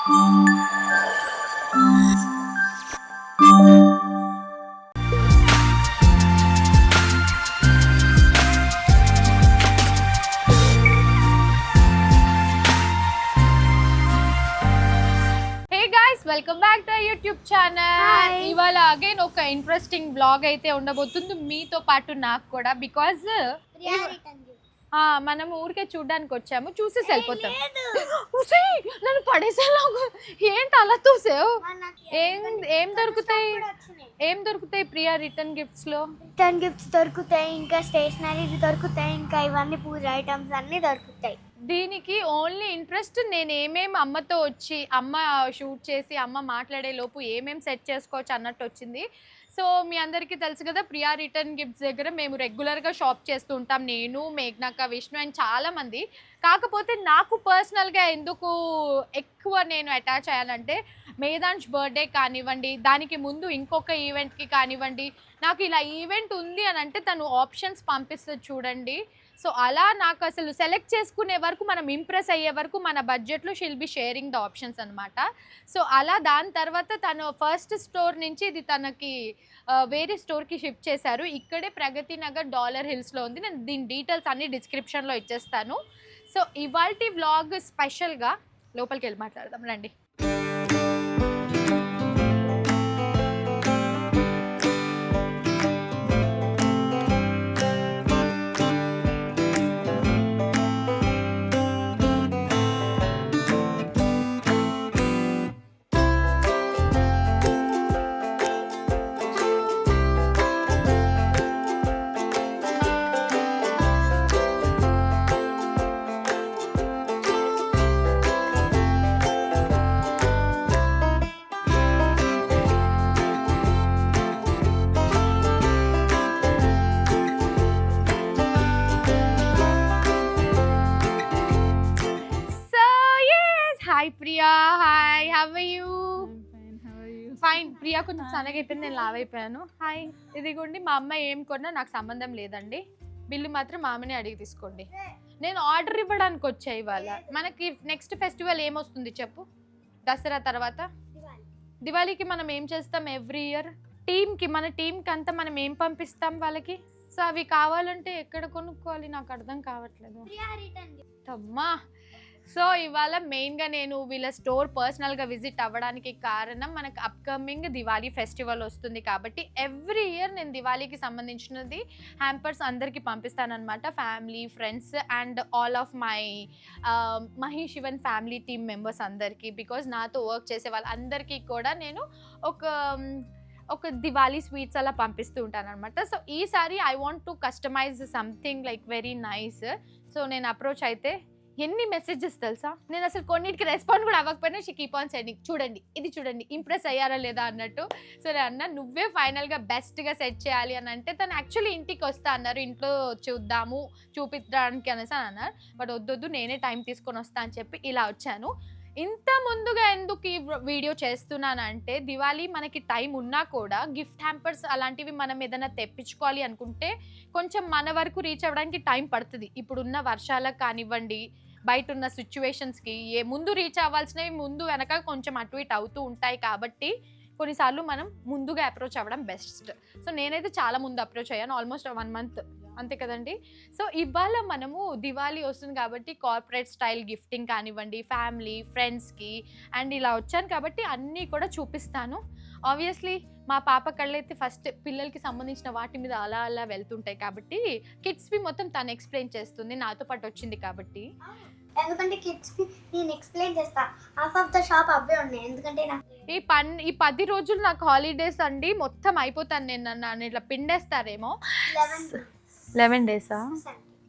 Welcome back to YouTube channel. ఇవాళ again ఒక interesting blog అయితే ఉండబోతుంది మీతో పాటు నాకు కూడా. బికాజ్ మనం ఊరికే చూడడానికి వచ్చాము, చూసేసి వెళ్ళిపోతాం. నన్ను పడేసేలాగా ఏంటి అలా చూసావు? ఏం దొరుకుతాయి ప్రియా రిటర్న్ గిఫ్ట్స్ లో? రిటర్న్ గిఫ్ట్స్ దొరుకుతాయి, ఇంకా స్టేషనరీ దొరుకుతాయి, ఇంకా ఇవన్నీ పూజ ఐటమ్స్ అన్ని దొరుకుతాయి. దీనికి ఓన్లీ ఇంట్రెస్ట్ నేను ఏమేమి అమ్మతో వచ్చి అమ్మ షూట్ చేసి అమ్మ మాట్లాడే లోపు ఏమేమి సెట్ చేసుకోవచ్చు అన్నట్టు వచ్చింది. సో మీ అందరికీ తెలుసు కదా, ప్రియా రిటర్న్ గిఫ్ట్స్ దగ్గర మేము రెగ్యులర్గా షాప్ చేస్తూ ఉంటాం, నేను, మేఘ్నాక, విష్ణు అండ్ చాలామంది. కాకపోతే నాకు పర్సనల్గా ఎందుకు ఎక్కువ నేను అటాచ్ అయ్యానంటే, మేధాంష్ బర్త్డే కానివ్వండి, దానికి ముందు ఇంకొక ఈవెంట్కి కానివ్వండి, నాకు ఇలా ఈవెంట్ ఉంది అని అంటే తను ఆప్షన్స్ పంపిస్తుంది చూడండి. సో అలా నాకు అసలు సెలెక్ట్ చేసుకునే వరకు, మనం ఇంప్రెస్ అయ్యే వరకు మన బడ్జెట్లో she'll be sharing the options అనమాట. సో అలా దాని తర్వాత తను ఫస్ట్ స్టోర్ నుంచి ఇది తనకి వేరే స్టోర్కి షిఫ్ట్ చేశారు. ఇక్కడే ప్రగతి నగర్ డాలర్ హిల్స్లో ఉంది. నేను దీని డీటెయిల్స్ అన్ని డిస్క్రిప్షన్లో ఇచ్చేస్తాను. సో ఇవాల్టి వ్లాగ్ స్పెషల్గా లోపలికి వెళ్ళి మాట్లాడదాం రండి. Hi Priya, hi, how are you? Fine. Priya కొంచెం సన్నగైపోయింది, నేను లావ్ అయిపోయాను. హాయ్. ఇదిగోండి మా అమ్మ ఏం కొన్నా నాకు సంబంధం లేదండి, బిల్లు మాత్రం మామని అడిగి తీసుకోండి. నేను ఆర్డర్ ఇవ్వడానికి వచ్చా ఇవాళ. మనకి నెక్స్ట్ ఫెస్టివల్ ఏమొస్తుంది చెప్పు? దసరా తర్వాత దివాళీకి మనం ఏం చేస్తాం ఎవ్రీ ఇయర్? టీమ్కి, మన టీంకి అంతా మనం ఏం పంపిస్తాం వాళ్ళకి. సో అవి కావాలంటే ఎక్కడ కొనుక్కోవాలి నాకు అర్థం కావట్లేదు అమ్మా. సో ఇవాళ మెయిన్గా నేను వీళ్ళ స్టోర్ పర్సనల్గా విజిట్ అవ్వడానికి కారణం, మనకు అప్కమింగ్ దివాళీ ఫెస్టివల్ వస్తుంది కాబట్టి ఎవ్రీ ఇయర్ నేను దివాళీకి సంబంధించినది హ్యాంపర్స్ అందరికీ పంపిస్తానమాట, family, friends and all of my Mahesh even family team members అందరికీ. బికాజ్ నాతో వర్క్ చేసే వాళ్ళందరికీ కూడా నేను ఒక దివాళీ స్వీట్స్ అలా పంపిస్తూ ఉంటాను అనమాట. సో ఈసారి I want to customize something like very nice. So నేను అప్రోచ్ అయితే ఎన్ని మెసేజెస్ తెలుసా, నేను అసలు కొన్నిటికి రెస్పాండ్ కూడా అవ్వకపోయినా షీ కీప్ ఆన్ సెండింగ్, చూడండి ఇది చూడండి, ఇంప్రెస్ అయ్యారా లేదా అన్నట్టు. సో నేను అన్న నువ్వే ఫైనల్గా బెస్ట్గా సెట్ చేయాలి అని అంటే, తను యాక్చువల్లీ ఇంటికి వస్తా అన్నారు, ఇంట్లో చూద్దాము చూపించడానికి అనేసి అని అన్నారు. బట్ వద్దొద్దు నేనే టైం తీసుకొని వస్తా అని చెప్పి ఇలా వచ్చాను. ఇంత ముందుగా ఎందుకు ఈ వీడియో చేస్తున్నానంటే, దివాళీ మనకి టైం ఉన్నా కూడా గిఫ్ట్ హ్యాంపర్స్ అలాంటివి మనం ఏదైనా తెప్పించుకోవాలి అనుకుంటే కొంచెం మన వరకు రీచ్ అవ్వడానికి టైం పడుతుంది. ఇప్పుడున్న వర్షాలకు కానివ్వండి, బయట ఉన్న సిచ్యువేషన్స్కి ముందు రీచ్ అవ్వాల్సినవి ముందు వెనక కొంచెం అటు ఇటు అవుతూ ఉంటాయి. కాబట్టి కొన్నిసార్లు మనం ముందుగా అప్రోచ్ అవ్వడం బెస్ట్. సో నేనైతే చాలా ముందు అప్రోచ్ అయ్యాను, ఆల్మోస్ట్ 1 month అంతే కదండి. సో ఇవాళ మనము దివాళీ వస్తుంది కాబట్టి కార్పొరేట్ స్టైల్ గిఫ్టింగ్ కానివ్వండి, ఫ్యామిలీ, ఫ్రెండ్స్కి అండ్ ఇలా వచ్చాను కాబట్టి అన్నీ కూడా చూపిస్తాను. ఆబ్వియస్లీ మా పాప కళ్ళైతే ఫస్ట్ పిల్లలకి సంబంధించిన వాటి మీద అలా అలా వెళ్తుంటాయి కాబట్టి కిడ్స్వి మొత్తం తను ఎక్స్ప్లెయిన్ చేస్తుంది, నాతో పాటు వచ్చింది కాబట్టి. ఎందుకంటే కిడ్స్కి నేను ఎక్స్ప్లెయిన్ చేస్తా, హాఫ్ ఆఫ్ ద షాప్ అవే ఉన్నాయి. ఎందుకంటే ఈ 10 రోజులు నాకు హాలిడేస్ అండి, మొత్తం అయిపోతాను నేను. నన్ను ఇట్లా పిండేస్తారేమో. 11 days,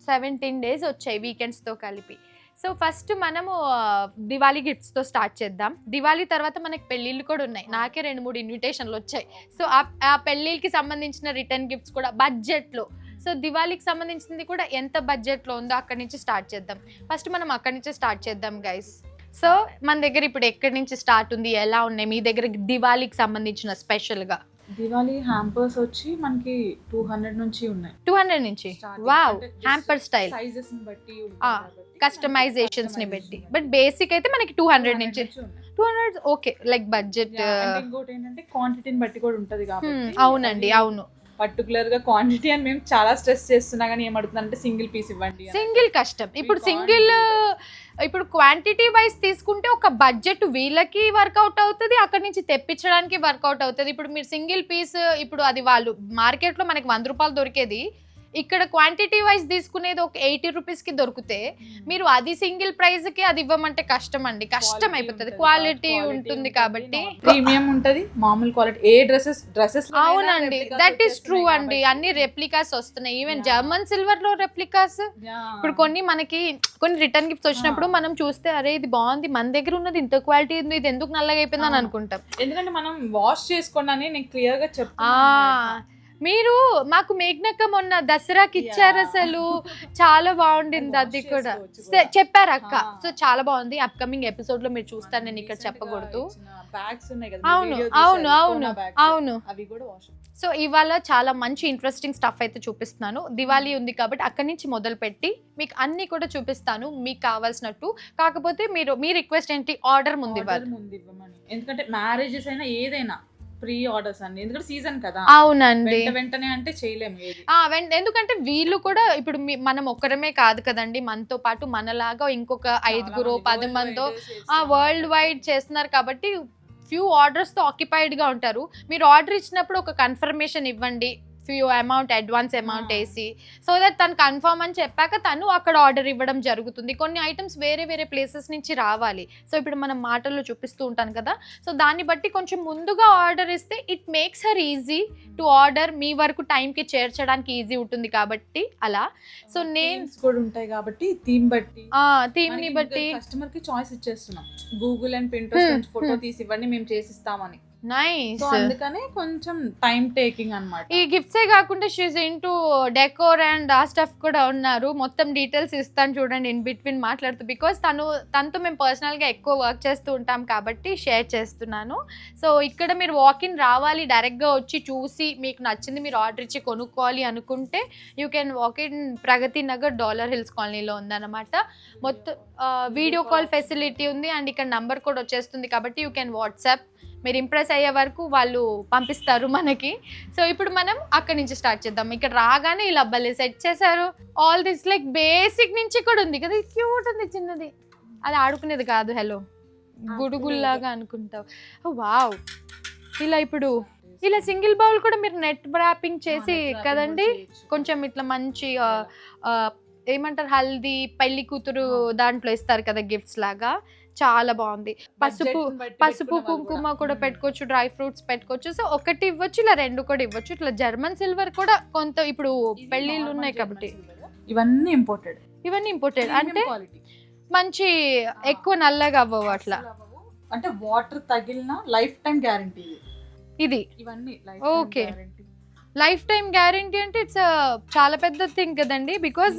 17 days వచ్చాయి వీకెండ్స్తో కలిపి. సో ఫస్ట్ మనము దివాళీ గిఫ్ట్స్తో స్టార్ట్ చేద్దాం. దివాళీ తర్వాత మనకి పెళ్ళిళ్ళు కూడా ఉన్నాయి, నాకే 2-3 ఇన్విటేషన్లు వచ్చాయి. సో ఆ పెళ్ళిళ్ళకి సంబంధించిన రిటర్న్ గిఫ్ట్స్ కూడా బడ్జెట్లో. సో దివాళీకి సంబంధించింది కూడా ఎంత బడ్జెట్లో ఉందో అక్కడి నుంచి స్టార్ట్ చేద్దాం. ఫస్ట్ మనం అక్కడి నుంచి స్టార్ట్ చేద్దాం గైస్. సో మన దగ్గర ఇప్పుడు ఎక్కడి నుంచి స్టార్ట్ ఉంది, ఎలా ఉన్నాయి మీ దగ్గర దివాళీకి సంబంధించిన స్పెషల్గా? దివాళీ హ్యాంపర్స్ వచ్చి మనకి 200 నుంచి ఉన్నాయి. 200 నుంచి వావ్, హ్యాంపర్ స్టైల్ సైజెస్ ని బట్టి కస్టమైజేషన్స్ ని బట్టి, బట్ బేసిక్ అయితే మనకి 200 నుంచి 200 ఓకే, లైక్ బడ్జెట్. ఇంకోటి ఏంటంటే క్వాంటిటీని బట్టి కూడా ఉంటది కాబట్టి. అవునండి, అవును. పర్టికులర్ గా క్వాంటిటీ అని మేము చాలా స్ట్రెస్ చేస్తున్నా కానీ ఏమడుతుందంటే సింగిల్ పీస్ ఇవ్వండి. సింగిల్ కష్టం. ఇప్పుడు సింగిల్, ఇప్పుడు క్వాంటిటీ వైజ్ తీసుకుంటే ఒక బడ్జెట్ వీళ్ళకి వర్కౌట్ అవుతుంది, అక్కడి నుంచి తెప్పించడానికి వర్కౌట్ అవుతుంది. ఇప్పుడు మీరు సింగిల్ పీస్, ఇప్పుడు అది వాళ్ళు మార్కెట్లో మనకి 100 రూపాయలు దొరికేది, ఇక్కడ క్వాంటిటీ వైజ్ తీసుకునేది ఒక 80 రూపీస్ కి దొరికితే మీరు అది సింగిల్ ప్రైస్ కి అది ఇవ్వమంటే కష్టం అండి, కష్టం అయిపోతుంది. క్వాలిటీ ఉంటుంది కాబట్టి ప్రీమియం ఉంటది, మామూలు క్వాలిటీ. ఏ డ్రెస్సెస్ అవునండి, దట్ ఈస్ ట్రూ అండి. అన్ని రెప్లికాస్ వస్తున్నాయి, ఈవెన్ జర్మన్ సిల్వర్ లో రెప్లికాస్. ఇప్పుడు కొన్ని రిటర్న్ గిఫ్ట్స్ వచ్చినప్పుడు మనం చూస్తే అరే ఇది బాగుంది, మన దగ్గర ఉన్నది ఇంత క్వాలిటీ ఉంది, ఇది ఎందుకు నల్లగా అయిపోయింది అని అనుకుంటాం. ఎందుకంటే మనం వాష్ చేసుకోండి అని నేను క్లియర్ గా చెప్తాను. మీరు మాకు మేఘనక్క మొన్న దసరాకి ఇచ్చారు, అసలు చాలా బాగుండింది, అది కూడా చెప్పారు అక్క. సో చాలా బాగుంది, అప్కమింగ్ ఎపిసోడ్ లో మీరు చూస్తారు, నేను ఇక్కడ చెప్పకూడదు. అవును అవును అవును అవును. సో ఇవాళ చాలా మంచి ఇంట్రెస్టింగ్ స్టఫ్ అయితే చూపిస్తున్నాను. దివాళీ ఉంది కాబట్టి అక్కడి నుంచి మొదలు పెట్టి మీకు అన్ని కూడా చూపిస్తాను మీకు కావాల్సినట్టు. కాకపోతే మీ రిక్వెస్ట్ ఏంటి, ఆర్డర్ ముందు ఇవ్వాలి. ఎందుకంటే మ్యారేజెస్ అయినా ఏదైనా ప్రీ ఆర్డర్స్ అండి, ఎందుకంటే సీజన్ కదా. అవునండి, వెంటనే అంటే చేయలేము. ఎందుకంటే వీళ్ళు కూడా ఇప్పుడు మనం ఒక్కరమే కాదు కదండి, మనతో పాటు మనలాగా ఇంకొక 5 10 మందో వరల్డ్ వైడ్ చేస్తున్నారు కాబట్టి ఫ్యూ ఆర్డర్స్ తో ఆక్యుపైడ్ గా ఉంటారు. మీరు ఆర్డర్ ఇచ్చినప్పుడు ఒక కన్ఫర్మేషన్ ఇవ్వండి, ఫ్యూ అమౌంట్ అడ్వాన్స్ అమౌంట్ వేసి, సో దట్ తను కన్ఫర్మ్ అని చెప్పాక తను అక్కడ ఆర్డర్ ఇవ్వడం జరుగుతుంది. కొన్ని ఐటమ్స్ వేరే వేరే ప్లేసెస్ నుంచి రావాలి. సో ఇప్పుడు మనం మాటల్లో చూపిస్తూ ఉంటాను కదా, సో దాన్ని బట్టి కొంచెం ముందుగా ఆర్డర్ ఇస్తే it makes her easy to order, మీ వరకు టైంకి చేర్చడానికి ఈజీ ఉంటుంది కాబట్టి అలా. సో నేమ్స్ కూడా ఉంటాయి కాబట్టి థీమ్ ని బట్టి కస్టమర్ కి చాయిస్ ఇచ్చేస్తున్నాం. గూగుల్ అండ్ పింట్రెస్ట్ ఫోటో తీసి ఇవ్వండి, మేము చేసిస్తామని. నైస్. అందుకనే కొంచెం టైం టేకింగ్ అన్నమాట. ఈ గిఫ్ట్సే కాకుండా షీస్ ఇంటూ డెకోర్ అండ్ ఆ స్టఫ్ కూడా ఉన్నారు. మొత్తం డీటెయిల్స్ ఇస్తాను చూడండి ఇన్ బిట్వీన్ మాట్లాడుతూ, బికాస్ తనతో మేము పర్సనల్గా ఎక్కువ వర్క్ చేస్తూ ఉంటాం కాబట్టి షేర్ చేస్తున్నాను. సో ఇక్కడ మీరు వాకిన్ రావాలి, డైరెక్ట్గా వచ్చి చూసి మీకు నచ్చింది మీరు ఆర్డర్ ఇచ్చి కొనుక్కోవాలి అనుకుంటే you can walk in Pragathi Nagar Dollar Hills కాలనీలో ఉందన్నమాట. మొత్తం వీడియో కాల్ ఫెసిలిటీ ఉంది అండ్ ఇక్కడ నంబర్ కూడా వచ్చేస్తుంది కాబట్టి యూ కెన్ వాట్సాప్. మీరు ఇంప్రెస్ అయ్యే వరకు వాళ్ళు పంపిస్తారు మనకి. సో ఇప్పుడు మనం అక్కడి నుంచి స్టార్ట్ చేద్దాం. ఇక్కడ రాగానే ఇలా భలే సెట్ చేశారు. ఆల్ దిస్ లైక్ బేసిక్ నుంచి కూడా ఉంది కదా, క్యూట్ ఉంది, చిన్నది, అది ఆడుకునేది కాదు. హలో గుడుగుల్లాగా అనుకుంటావు. వావ్, ఇలా ఇప్పుడు ఇలా సింగిల్ బౌల్ కూడా మీరు నెట్ ర్యాపింగ్ చేసి కదండి, కొంచెం ఇట్లా మంచి ఏమంటారు హల్దీ పెళ్లి కూతురు దాంట్లో ఇస్తారు కదా గిఫ్ట్స్ లాగా, చాలా బాగుంది. పసుపు కుంకుమ కూడా పెట్టుకోవచ్చు, డ్రై ఫ్రూట్స్ పెట్టుకోవచ్చు. సో ఒకటి ఇవ్వచ్చు, ఇలా 2 కూడా ఇవ్వచ్చు. ఇట్లా జర్మన్ సిల్వర్ కూడా కొంత ఇప్పుడు పెళ్లిళ్ళు ఉన్నాయి కాబట్టి ఇవన్నీ ఇంపోర్టెడ్ అంటే మంచి ఎక్కువ నల్లగా అవ్వవు అట్లా. అంటే వాటర్ తగిలిన లైఫ్ టైం గ్యారంటీ ఇది. ఇవన్నీ ఓకే, లైఫ్ టైం గ్యారంటీ అంటే ఇట్స్ చాలా పెద్ద థింగ్ కదండి, బికాజ్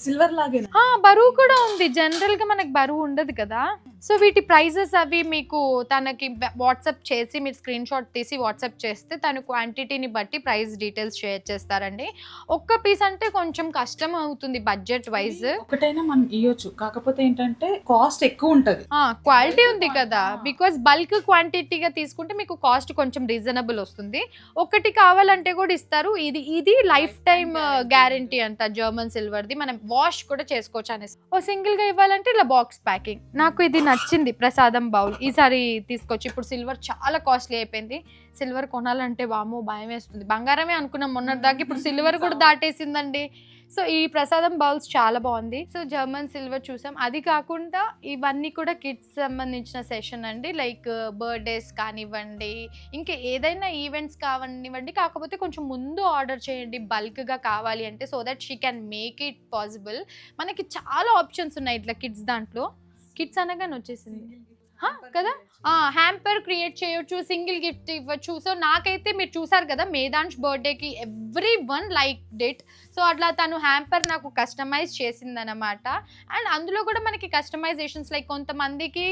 సిల్వర్ లాగే బరువు కూడా ఉంది. జనరల్ గా మనకు బరువు ఉండదు కదా. సో వీటి ప్రైజెస్ అవి మీకు తనకి వాట్సాప్ చేసి మీరు స్క్రీన్ షాట్ తీసి వాట్సాప్ చేస్తే తను క్వాంటిటీని బట్టి ప్రైస్ డీటెయిల్స్ షేర్ చేస్తారండి. ఒక్క పీస్ అంటే కొంచెం కష్టం అవుతుంది బడ్జెట్ వైజ్. ఒకటైనా మనం ఇవ్వచ్చు, కాకపోతే ఏంటంటే కాస్ట్ ఎక్కువ ఉంటది. క్వాలిటీ ఉంది కదా, బికాస్ బల్క్ క్వాంటిటీగా తీసుకుంటే మీకు కాస్ట్ కొంచెం రీజనబుల్ వస్తుంది. ఒకటి కావాలంటే కూడా ఇస్తారు. ఇది లైఫ్ టైం గ్యారంటీ అంట జర్మన్ సిల్వర్ది. మనం వాష్ కూడా చేసుకోవచ్చు అనేసి. సింగిల్ గా ఇవ్వాలంటే ఇలా బాక్స్ ప్యాకింగ్. నాకు ఇది నచ్చింది, ప్రసాదం బౌల్. ఈసారి తీసుకొచ్చి, ఇప్పుడు సిల్వర్ చాలా కాస్ట్లీ అయిపోయింది. సిల్వర్ కొనాలంటే వామో భయం వేస్తుంది. బంగారమే అనుకున్నాం మొన్నటిదాకా, ఇప్పుడు సిల్వర్ కూడా దాటేసిందండి. సో ఈ ప్రసాదం బౌల్స్ చాలా బాగుంది. సో జర్మన్ సిల్వర్ చూసాం. అది కాకుండా ఇవన్నీ కూడా కిడ్స్ సంబంధించిన సెషన్ అండి, లైక్ బర్త్డేస్ కానివ్వండి, ఇంకా ఏదైనా ఈవెంట్స్ కానివ్వండి. కాకపోతే కొంచెం ముందు ఆర్డర్ చేయండి బల్క్గా కావాలి అంటే, so that she can make it possible. మనకి చాలా ఆప్షన్స్ ఉన్నాయి ఇట్లా కిడ్స్ దాంట్లో. కిడ్స్ అనగానే వచ్చేసింది కదా హ్యాంపర్ క్రియేట్ చేయొచ్చు, సింగిల్ గిఫ్ట్ ఇవ్వచ్చు. సో నాకైతే మీరు చూసారు కదా మేధాంష్ బర్త్డేకి every one like date. So అట్లా తను హ్యాంపర్ నాకు కస్టమైజ్ చేసిందనమాట. అండ్ అందులో కూడా మనకి కస్టమైజేషన్స్ లైక్ కొంతమందికి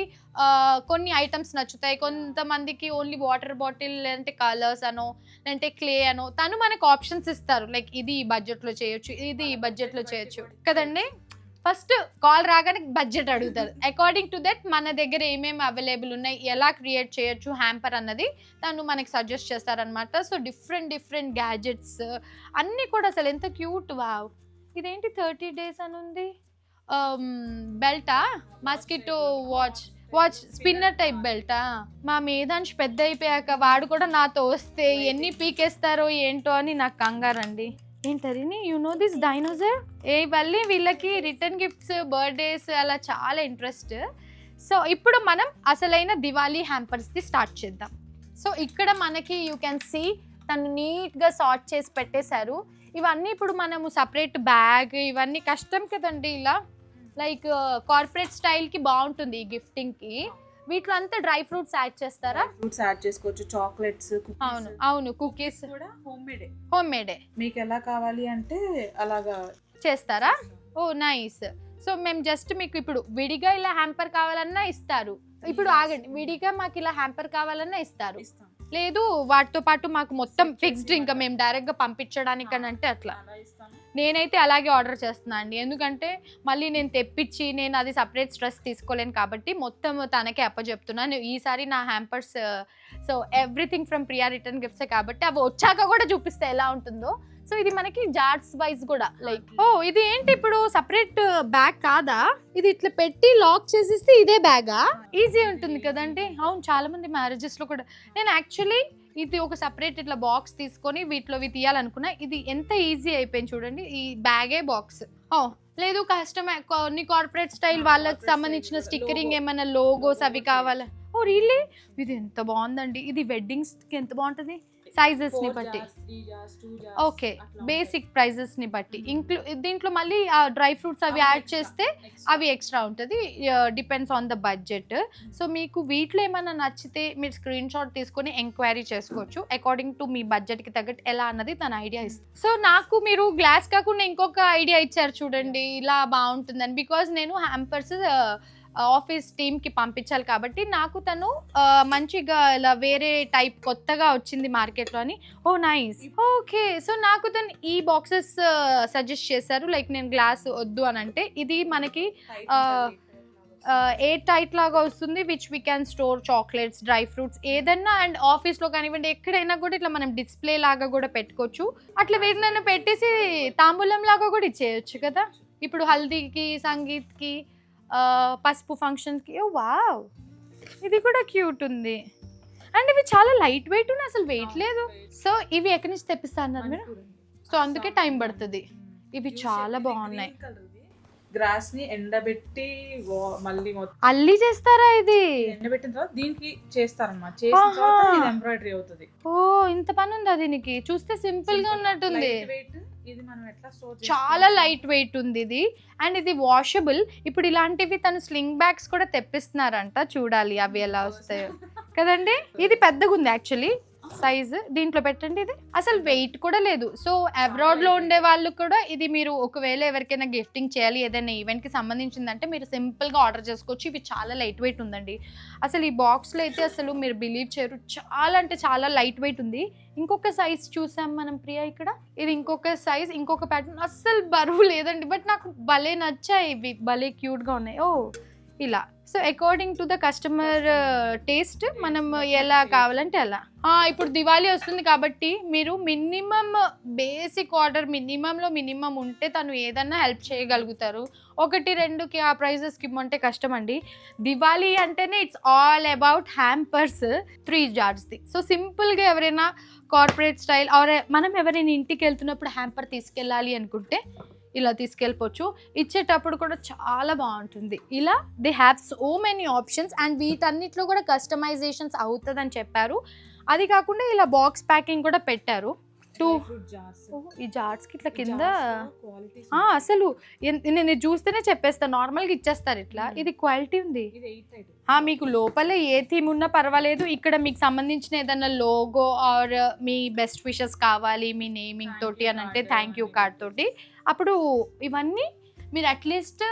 కొన్ని ఐటమ్స్ నచ్చుతాయి, కొంతమందికి ఓన్లీ వాటర్ బాటిల్ లేదంటే కలర్స్ అనో లేదంటే క్లే అనో తను మనకు ఆప్షన్స్ ఇస్తారు. లైక్ ఇది ఈ బడ్జెట్లో చేయొచ్చు, ఇది ఈ బడ్జెట్లో చేయొచ్చు కదండి. ఫస్ట్ కాల్ రాగానే బడ్జెట్ అడుగుతారు. అకార్డింగ్ టు దట్ మన దగ్గర ఏమేమి అవైలబుల్ ఉన్నాయి, ఎలా క్రియేట్ చేయొచ్చు హ్యాంపర్ అన్నది తను మనకి సజెస్ట్ చేస్తారనమాట. సో డిఫరెంట్ గ్యాజెట్స్ అన్నీ కూడా అసలు ఎంత క్యూట్. వావ్, ఇదేంటి 30 days అని ఉంది. బెల్టా, మస్కిటో వాచ్ స్పిన్నర్ టైప్ బెల్టా. మా మేధాంష్ పెద్ద అయిపోయాక వాడు కూడా నాతో వస్తే ఎన్ని పీకేస్తారో ఏంటో అని నాకు కంగారండి. ఏంటది యు నో దిస్ డైనోసర్. మళ్ళీ వీళ్ళకి రిటర్న్ గిఫ్ట్స్, బర్త్డేస్ అలా చాలా ఇంట్రెస్ట్. సో ఇప్పుడు మనం అసలైన దివాళీ హ్యాంపర్స్ది స్టార్ట్ చేద్దాం. సో ఇక్కడ మనకి యూ కెన్ సీ తను నీట్గా సార్ట్ చేసి పెట్టేశారు. ఇవన్నీ ఇప్పుడు మనము సపరేట్ బ్యాగ్ ఇవన్నీ కష్టం కదండి. ఇలా లైక్ కార్పొరేట్ స్టైల్కి బాగుంటుంది ఈ గిఫ్టింగ్కి. వీటిలో అంతా డ్రై ఫ్రూట్స్ యాడ్ చేస్తారా? ఫ్రూట్స్ యాడ్ చేసుకోవచ్చు, చాక్లెట్స్, అవును కుకీస్ కూడా హోమ్ మేడే. మీకు ఎలా కావాలి అంటే అలాగా చేస్తారా? ఓ నైస్. సో మేము జస్ట్ మీకు ఇప్పుడు విడిగా ఇలా హ్యాంపర్ కావాలన్నా ఇస్తారు. ఇప్పుడు ఆగండి, విడిగా మాకు ఇలా హ్యాంపర్ కావాలన్నా ఇస్తారు. లేదు వాటితో పాటు మాకు మొత్తం ఫిక్స్డ్ ఇంకా మేము డైరెక్ట్గా పంపించడానికి అని అంటే అట్లా. నేనైతే అలాగే ఆర్డర్ చేస్తున్నాను అండి, ఎందుకంటే మళ్ళీ నేను తెప్పించి నేను అది సపరేట్ స్ట్రెస్ తీసుకోలేను కాబట్టి మొత్తం తనకే అప్పచెప్తున్నాను ఈసారి నా hampers. So everything from Priya return గిఫ్ట్సే కాబట్టి అవి వచ్చాక కూడా చూపిస్తే ఎలా ఉంటుందో. సో ఇది మనకి జార్స్ వైజ్ కూడా లైక్ ఇది ఏంటి ఇప్పుడు సపరేట్ బ్యాగ్ కాదా? ఇది ఇట్లా పెట్టి లాక్ చేసేస్తే ఇదే బ్యాగా? ఈజీ ఉంటుంది కదండి. అవును, చాలా మంది మ్యారేజెస్ లో కూడా. నేను యాక్చువల్లీ ఇది ఒక సపరేట్ ఇట్లా బాక్స్ తీసుకొని వీటిలో తీయాలనుకున్నా. ఇది ఎంత ఈజీ అయిపోయింది చూడండి, ఈ బ్యాగే బాక్స్. లేదు కస్టమర్ కొన్ని కార్పొరేట్ స్టైల్ వాళ్ళకి సంబంధించిన స్టిక్కరింగ్ ఏమైనా లోగోస్ అవి కావాలా? రియల్లీ ఇది ఎంత బాగుందండి. ఇది వెడ్డింగ్స్కి ఎంత బాగుంటుంది, సైజెస్ ని బట్టి. ఓకే, బేసిక్ ప్రైజెస్ ని బట్టి దీంట్లో మళ్ళీ డ్రై ఫ్రూట్స్ అవి యాడ్ చేస్తే అవి ఎక్స్ట్రా ఉంటుంది. Depends on the budget. So మీకు వీటిలో ఏమైనా నచ్చితే మీరు స్క్రీన్ షాట్ తీసుకొని ఎంక్వైరీ చేసుకోవచ్చు. అకార్డింగ్ టు మీ బడ్జెట్కి తగ్గట్టు ఎలా అన్నది తన ఐడియా ఇస్తుంది. సో నాకు మీరు గ్లాస్ కాకుండా ఇంకొక ఐడియా ఇచ్చారు చూడండి, ఇలా బాగుంటుందని. బికాజ్ నేను హ్యాంపర్స్ ఆఫీస్ టీమ్కి పంపించాలి కాబట్టి నాకు తను మంచిగా ఇలా వేరే టైప్ కొత్తగా వచ్చింది మార్కెట్లో అని. ఓ నైస్. ఓకే, సో నాకు తను ఈ బాక్సెస్ సజెస్ట్ చేశారు. లైక్ నేను గ్లాస్ వద్దు అని అంటే ఇది మనకి ఎయిర్ టైట్ లాగా వస్తుంది, which we can store chocolates, dry fruits ఏదన్నా. అండ్ ఆఫీస్లో కానివ్వండి ఎక్కడైనా కూడా ఇట్లా మనం డిస్ప్లే లాగా కూడా పెట్టుకోవచ్చు. అట్లా వేడినైనా పెట్టేసి తాంబూలం లాగా కూడా ఇచ్చేయచ్చు కదా. ఇప్పుడు హల్దీకి, సంగీత్కి, పసుపు ఫంక్షన్స్కి. వావ్, ఇది కూడా క్యూట్ ఉంది. అండ్ ఇవి చాలా లైట్ వెయిట్ ఉన్నాయి, అసలు వెయిట్ లేదు. సో ఇవి ఎక్కడి నుంచి తెప్పిస్తా అన్నారు మీరు? సో అందుకే టైం పడుతుంది. ఇవి చాలా బాగున్నాయి. గ్రాస్ ని ఎండబెట్టి మళ్ళీ అల్లి చేస్తారా? ఇది ఎండబెట్టిన తర్వాత దీనికి చేస్తారన్నమాట. చేసిన తర్వాత ఇది ఎంబ్రాయిడరీ అవుతుంది. ఓ ఇంత పని ఉందా దీనికి? చూస్తే సింపుల్ గా ఉన్నట్టుంది. ఇది మనం ఎట్లా స్టోర్ చాలా లైట్ వెయిట్ ఉంది ఇది. అండ్ ఇది వాషబుల్. ఇప్పుడు ఇలాంటివి తను స్లింగ్ బ్యాగ్స్ కూడా తెప్పిస్తున్నారంట, చూడాలి అవి ఎలా వస్తాయో కదండి. ఇది పెద్దగా ఉంది యాక్చువల్లీ సైజ్. దీంట్లో పెట్టండి, ఇది అసలు వెయిట్ కూడా లేదు. సో అబ్రాడ్ లో ఉండే వాళ్ళు కూడా ఇది మీరు ఒకవేళ ఎవరికైనా గిఫ్టింగ్ చేయాలి ఏదైనా ఈవెంట్ కి సంబంధించిందంటే మీరు సింపుల్ గా ఆర్డర్ చేసుకోవచ్చు. ఇవి చాలా లైట్ వెయిట్ ఉందండి. అసలు ఈ బాక్స్ లో అయితే అసలు మీరు బిలీవ్ చేయరు, చాలా అంటే చాలా లైట్ వెయిట్ ఉంది. ఇంకొక సైజ్ చూసాం మనం ప్రియా ఇక్కడ. ఇది ఇంకొక సైజ్, ఇంకొక ప్యాటర్న్. అస్సలు బరువు లేదండి, బట్ నాకు భలే నచ్చాయి ఇవి, భలే క్యూట్ గా ఉన్నాయి. ఇలా. So according to the customer taste మనం ఎలా కావాలంటే అలా. ఇప్పుడు దివాళీ వస్తుంది కాబట్టి మీరు మినిమం బేసిక్ ఆర్డర్ మినిమం ఉంటే తను ఏదన్నా హెల్ప్ చేయగలుగుతారు. 1-2కి ఆ ప్రైజెస్కి ఇమ్మంటే కష్టం అండి. దివాళీ అంటేనే ఇట్స్ ఆల్ అబౌట్ హ్యాంపర్స్ 3 జార్స్ది. సో సింపుల్గా ఎవరైనా కార్పొరేట్ స్టైల్ మనం ఎవరైనా ఇంటికి వెళ్తున్నప్పుడు హ్యాంపర్ తీసుకెళ్ళాలి అనుకుంటే ఇలా తీసుకెళ్ళిపోవచ్చు. ఇచ్చేటప్పుడు కూడా చాలా బాగుంటుంది. ఇలా they have so many options. And వీటన్నిటిలో కూడా కస్టమైజేషన్స్ అవుతుందని చెప్పారు. అది కాకుండా ఇలా బాక్స్ ప్యాకింగ్ కూడా పెట్టారు. టూ జార్స్ ఈ జార్స్కి ఇట్లా కింద క్వాలిటీ అసలు నేను చూస్తేనే చెప్పేస్తాను, నార్మల్గా ఇచ్చేస్తారు ఇట్లా. ఇది క్వాలిటీ ఉంది. ఇది 8 టైట్. మీకు లోపల ఏ థీమ్ ఉన్నా పర్వాలేదు, ఇక్కడ మీకు సంబంధించిన ఏదైనా లోగో ఆర్ మీ బెస్ట్ విషెస్ కావాలి మీ నేమింగ్ తోటి అని అంటే థ్యాంక్ యూ కార్డ్ తోటి, అప్పుడు ఇవన్నీ మీరు అట్లీస్ట్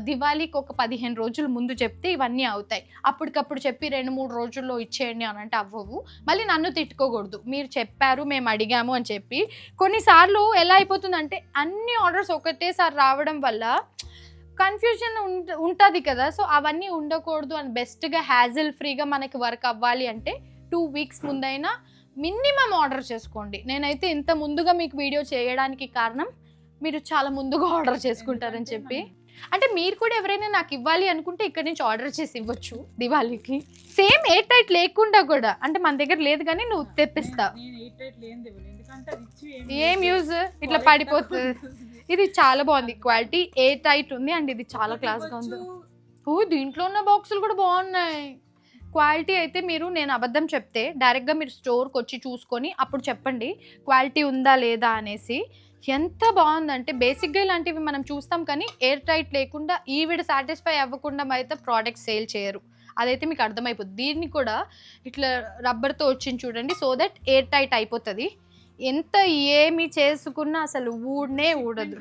దివాళీకి ఒక 15 రోజుల ముందు చెప్తే ఇవన్నీ అవుతాయి. అప్పటికప్పుడు చెప్పి 2-3 రోజుల్లో ఇచ్చేయండి అని అంటే అవ్వవు. మళ్ళీ నన్ను తిట్టుకోకూడదు, మీరు చెప్పారు మేము అడిగాము అని చెప్పి. కొన్నిసార్లు ఎలా అయిపోతుందంటే అన్ని ఆర్డర్స్ ఒకటేసారి రావడం వల్ల కన్ఫ్యూజన్ ఉంటుంది కదా. సో అవన్నీ ఉండకూడదు అని బెస్ట్గా హ్యాజిల్ ఫ్రీగా మనకి వర్క్ అవ్వాలి అంటే 2 వీక్స్ ముందైనా మినిమం ఆర్డర్ చేసుకోండి. నేనైతే ఇంత ముందుగా మీకు వీడియో చేయడానికి కారణం మీరు చాలా ముందుగా ఆర్డర్ చేసుకుంటారని చెప్పి. అంటే మీరు కూడా ఎవరైనా నాకు ఇవ్వాలి అనుకుంటే ఇక్కడ నుంచి ఆర్డర్ చేసి ఇవ్వచ్చు దివాళీకి. సేమ్ 8 టైట్ లేకుండా కూడా, అంటే మన దగ్గర లేదు కానీ నువ్వు తెప్పిస్తావు. ఏం యూజ్, ఇట్లా పడిపోతుంది. ఇది చాలా బాగుంది, క్వాలిటీ 8 టైట్ ఉంది అండ్ ఇది చాలా క్లాస్గా ఉంది. దీంట్లో ఉన్న బాక్సులు కూడా బాగున్నాయి. క్వాలిటీ అయితే నేను అబద్ధం చెప్తే డైరెక్ట్గా మీరు స్టోర్కి వచ్చి చూసుకొని అప్పుడు చెప్పండి క్వాలిటీ ఉందా లేదా అనేసి. ఎంత బాగుందంటే బేసిక్గా ఇలాంటివి మనం చూస్తాం కానీ ఎయిర్ టైట్ లేకుండా ఈవిడ సాటిస్ఫై అవ్వకుండా అయితే ప్రోడక్ట్ సేల్ చేయరు, అదైతే మీకు అర్థమైపోతుంది. దీన్ని కూడా ఇట్లా రబ్బర్తో వచ్చింది చూడండి, సో దట్ ఎయిర్ టైట్ అయిపోతుంది. ఎంత ఏమి చేసుకున్నా అసలు ఊడదు.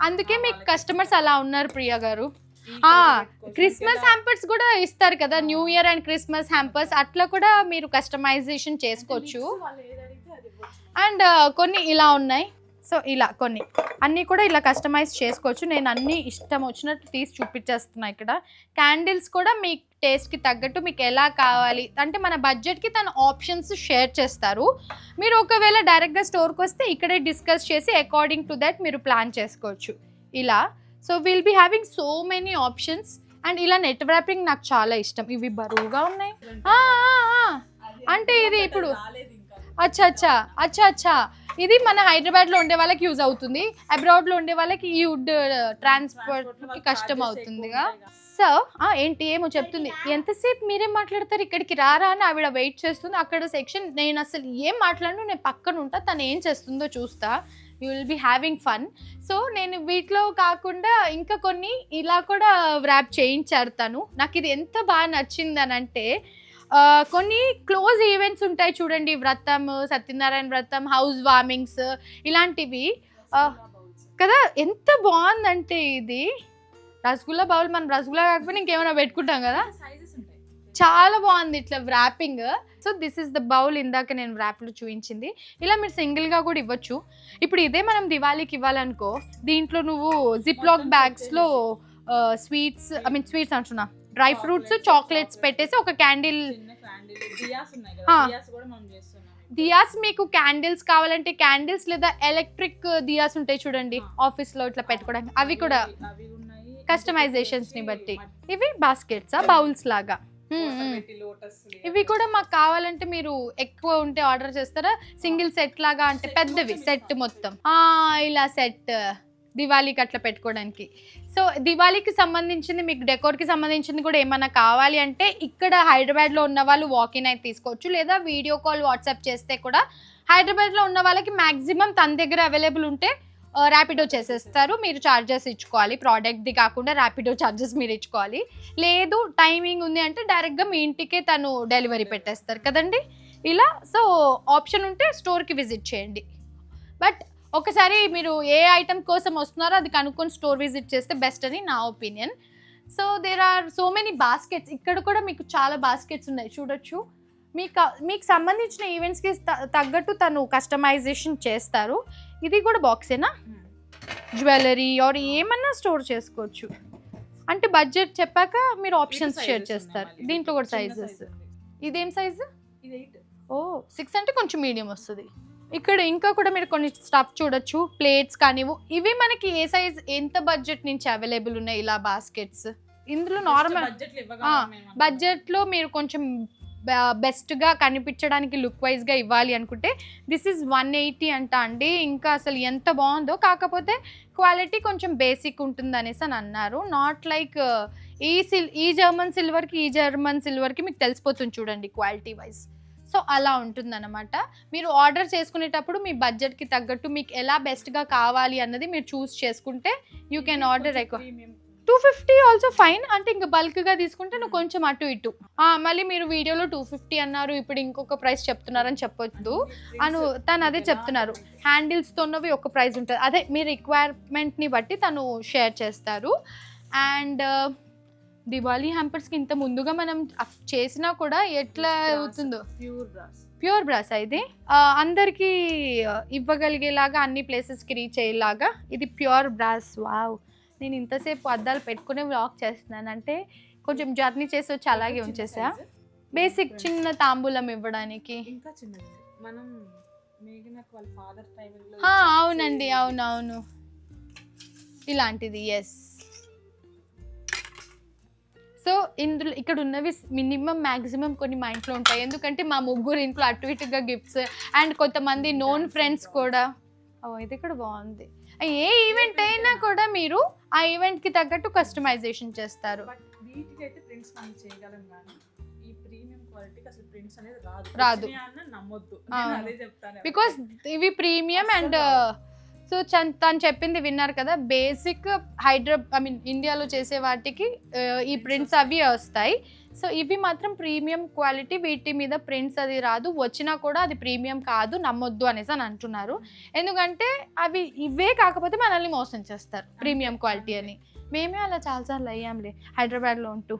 అందుకే మీకు కస్టమర్స్ అలా ఉన్నారు ప్రియా గారు. క్రిస్మస్ హ్యాంపర్స్ కూడా ఇస్తారు కదా, new year and Christmas hampers, అట్లా కూడా మీరు కస్టమైజేషన్ చేసుకోవచ్చు. అండ్ కొన్ని ఇలా ఉన్నాయి, సో ఇలా కొన్ని అన్నీ కూడా ఇలా కస్టమైజ్ చేసుకోవచ్చు. నేను అన్నీ ఇష్టం వచ్చినట్టు తీసి చూపించేస్తున్నా. ఇక్కడ క్యాండిల్స్ కూడా మీ టేస్ట్కి తగ్గట్టు మీకు ఎలా కావాలి అంటే మన బడ్జెట్కి తన ఆప్షన్స్ షేర్ చేస్తారు. మీరు ఒకవేళ డైరెక్ట్గా స్టోర్కి వస్తే ఇక్కడే డిస్కస్ చేసి అకార్డింగ్ టు దట్ మీరు ప్లాన్ చేసుకోవచ్చు ఇలా. So will be having so many options. And ఇలా నెట్ వ్రాపింగ్ నాకు చాలా ఇష్టం, ఇవి బరువుగా ఉన్నాయి. అంటే ఇది ఇప్పుడు అచ్చా ఇది మన హైదరాబాద్లో ఉండే వాళ్ళకి యూజ్ అవుతుంది, అబ్రాడ్లో ఉండే వాళ్ళకి ఈ వుడ్ ట్రాన్స్పోర్ట్కి కష్టం అవుతుందిగా. సో ఏంటి ఏమో చెప్తుంది, ఎంతసేపు మీరేం మాట్లాడతారు, ఇక్కడికి రారా అని ఆవిడ వెయిట్ చేస్తుంది. అక్కడ సెక్షన్ నేను అసలు ఏం మాట్లాడను, నేను పక్కన ఉంటా, తను ఏం చేస్తుందో చూస్తా. You will be having fun. So నేను వీటిలో కాకుండా ఇంకా కొన్ని ఇలా కూడా వ్రాప్ చేయించారు తను. నాకు ఇది ఎంత బాగా నచ్చిందని అంటే కొన్ని క్లోజ్ ఈవెంట్స్ ఉంటాయి చూడండి, వ్రతం, సత్యనారాయణ వ్రతం, హౌస్ వార్మింగ్స్ ఇలాంటివి కదా, ఎంత బాగుందంటే ఇది రసగుల్లా బౌల్. మనం రసగుల్లా కాకపోతే ఇంకేమైనా పెట్టుకుంటాం కదా, చాలా బాగుంది ఇట్లా wrapping. So this is the bowl, ఇందాక నేను వ్రాప్లో చూపించింది. ఇలా మీరు సింగిల్గా కూడా ఇవ్వచ్చు. ఇప్పుడు ఇదే మనం దివాళీకి ఇవ్వాలనుకో, దీంట్లో నువ్వు జిప్ లాక్ బ్యాగ్స్లో స్వీట్స్ అంటున్నా, డ్రై ఫ్రూట్స్, చాక్లెట్స్ పెట్టేసి ఒక క్యాండిల్. దియాస్ మీకు క్యాండిల్స్ కావాలంటే క్యాండిల్స్, లేదా ఎలక్ట్రిక్ దియాస్ ఉంటాయి చూడండి ఆఫీస్లో ఇట్లా పెట్టుకోవడానికి, అవి కూడా కస్టమైజేషన్స్ని బట్టి. ఇవి బాస్కెట్స్ బౌల్స్ లాగా. ఇవి కూడా మాకు కావాలంటే మీరు ఎక్కువ ఉంటే ఆర్డర్ చేస్తారా, సింగిల్ సెట్ లాగా అంటే పెద్దవి సెట్ మొత్తం ఇలా సెట్ దివాళీకి అట్లా పెట్టుకోవడానికి. సో దివాళీకి సంబంధించింది మీకు డెకోర్కి సంబంధించింది కూడా ఏమైనా కావాలి అంటే ఇక్కడ హైదరాబాద్లో ఉన్న వాళ్ళు వాకిన్ అయితే తీసుకోవచ్చు, లేదా వీడియో కాల్ వాట్సాప్ చేస్తే కూడా హైదరాబాద్లో ఉన్న వాళ్ళకి మ్యాక్సిమం తన దగ్గర అవైలబుల్ ఉంటే ర్యాపిడో చేసేస్తారు. మీరు ఛార్జెస్ ఇచ్చుకోవాలి, ప్రోడక్ట్ది కాకుండా ర్యాపిడో ఛార్జెస్ మీరు ఇచ్చుకోవాలి. లేదు టైమింగ్ ఉంది అంటే డైరెక్ట్గా మీ ఇంటికే తను డెలివరీ పెట్టేస్తారు కదండి ఇలా. సో ఆప్షన్ ఉంటే స్టోర్కి విజిట్ చేయండి. బట్ ఒకసారి మీరు ఏ ఐటమ్ కోసం వస్తున్నారో అది కనుక్కొని స్టోర్ విజిట్ చేస్తే బెస్ట్ అని నా opinion. So there are so many baskets. ఇక్కడ కూడా మీకు చాలా బాస్కెట్స్ ఉన్నాయి చూడొచ్చు. మీకు సంబంధించిన ఈవెంట్స్కి తగ్గట్టు తను కస్టమైజేషన్ చేస్తారు. ఇది కూడా బాక్సేనా, జ్యువెలరీ ఆర్ ఏమన్నా స్టోర్ చేసుకోవచ్చు. అంటే బడ్జెట్ చెప్పాక మీరు ఆప్షన్స్ షేర్ చేస్తారు. దీంట్లో కూడా సైజెస్. ఇదేం సైజు? 6 అంటే కొంచెం మీడియం వస్తుంది. ఇక్కడ ఇంకా కూడా మీరు కొన్ని స్టఫ్ చూడొచ్చు, ప్లేట్స్ కానివ్వు. ఇవి మనకి ఏ సైజ్ ఎంత బడ్జెట్ నుంచి అవైలబుల్ ఉన్నాయి ఇలా బాస్కెట్స్. ఇందులో నార్మల్ బడ్జెట్లో మీరు కొంచెం బెస్ట్గా కనిపించడానికి లుక్ వైజ్గా ఇవ్వాలి అనుకుంటే దిస్ ఈజ్ 180 అంట అండి. ఇంకా అసలు ఎంత బాగుందో, కాకపోతే క్వాలిటీ కొంచెం బేసిక్ ఉంటుంది అనేసి అని అన్నారు. నాట్ లైక్ ఈ జర్మన్ సిల్వర్కి మీకు తెలిసిపోతుంది చూడండి క్వాలిటీ వైజ్. సో అలా ఉంటుందన్నమాట. మీరు ఆర్డర్ చేసుకునేటప్పుడు మీ బడ్జెట్కి తగ్గట్టు మీకు ఎలా బెస్ట్గా కావాలి అన్నది మీరు చూస్ చేసుకుంటే యూ కెన్ ఆర్డర్ ఎక్కువ. 250 ఆల్సో ఫైన్. అంటే ఇంకా బల్క్గా తీసుకుంటే నువ్వు కొంచెం అటు ఇటు. మళ్ళీ మీరు వీడియోలో 250 అన్నారు, ఇప్పుడు ఇంకొక ప్రైస్ చెప్తున్నారని చెప్పొద్దు. తను అదే చెప్తున్నారు, హ్యాండిల్స్తో ఉన్నవి ఒక ప్రైస్ ఉంటుంది. అదే మీ రిక్వైర్మెంట్ని బట్టి తను షేర్ చేస్తారు. అండ్ దివాళీ హ్యాంపర్స్కి ఇంత ముందుగా మనం చేసినా కూడా ఎట్లా అవుతుందో, ప్యూర్ బ్రాస్ అయితే అందరికీ ఇవ్వగలిగేలాగా అన్ని ప్లేసెస్కి రీచ్ అయ్యేలాగా ఇది ప్యూర్ బ్రాస్. వావ్, నేను ఇంతసేపు అద్దాలు పెట్టుకునే వ్లాగ్ చేస్తున్నాను అంటే కొంచెం జర్నీ చేసి వచ్చి అలాగే ఉంచేసా. బేసిక్ చిన్న తాంబూలం ఇవ్వడానికి. అవునండి, అవునవును, ఇలాంటిది. ఎస్. సో ఇందులో ఇక్కడ ఉన్నవి మినిమం మ్యాక్సిమం కొన్ని మా ఇంట్లో ఉంటాయి, ఎందుకంటే మా ముగ్గురు ఇంట్లో అటు ఇటుగా గిఫ్ట్స్ అండ్ కొంతమంది నోన్ ఫ్రెండ్స్ కూడా. ఇది కూడా బాగుంది. ఏ ఈవెంట్ అయినా కూడా మీరు ఆ ఈవెంట్కి తగ్గట్టు కస్టమైజేషన్ చేస్తారు. రాదు, బికాస్ ఇవి ప్రీమియం. అండ్ సో తను చెప్పింది విన్నారు కదా, బేసిక్ ఇండియాలో చేసే వాటికి ఈ ప్రింట్స్ అవి వస్తాయి. సో ఇవి మాత్రం ప్రీమియం క్వాలిటీ, వీటి మీద ప్రింట్స్ అది రాదు, వచ్చినా కూడా అది ప్రీమియం కాదు, నమ్మొద్దు అనేసి అని అంటున్నారు. ఎందుకంటే అవి ఇవే కాకపోతే మనల్ని మోసం చేస్తారు ప్రీమియం క్వాలిటీ అని. మేమే అలా చాలాసార్లు అయ్యాంలే హైదరాబాద్లో ఉంటూ.